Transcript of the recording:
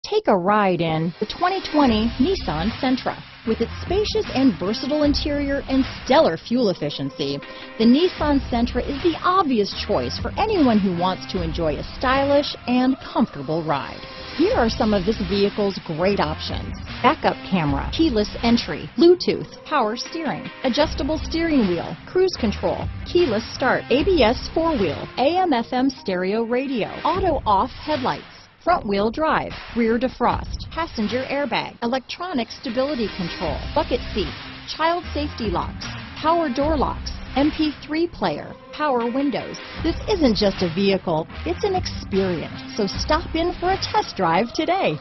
Take a ride in the 2020 Nissan Sentra. With its spacious and versatile interior and stellar fuel efficiency, the Nissan Sentra is the obvious choice for anyone who wants to enjoy a stylish and comfortable ride. Here are some of this vehicle's great options: backup camera, keyless entry, Bluetooth, power steering, adjustable steering wheel, cruise control, keyless start, ABS 4-wheel, AM/FM stereo radio, auto-off headlights, front-wheel drive, rear defrost, passenger airbag, electronic stability control, bucket seats, child safety locks, power door locks, MP3 player, power windows. This isn't just a vehicle, it's an experience. So stop in for a test drive today.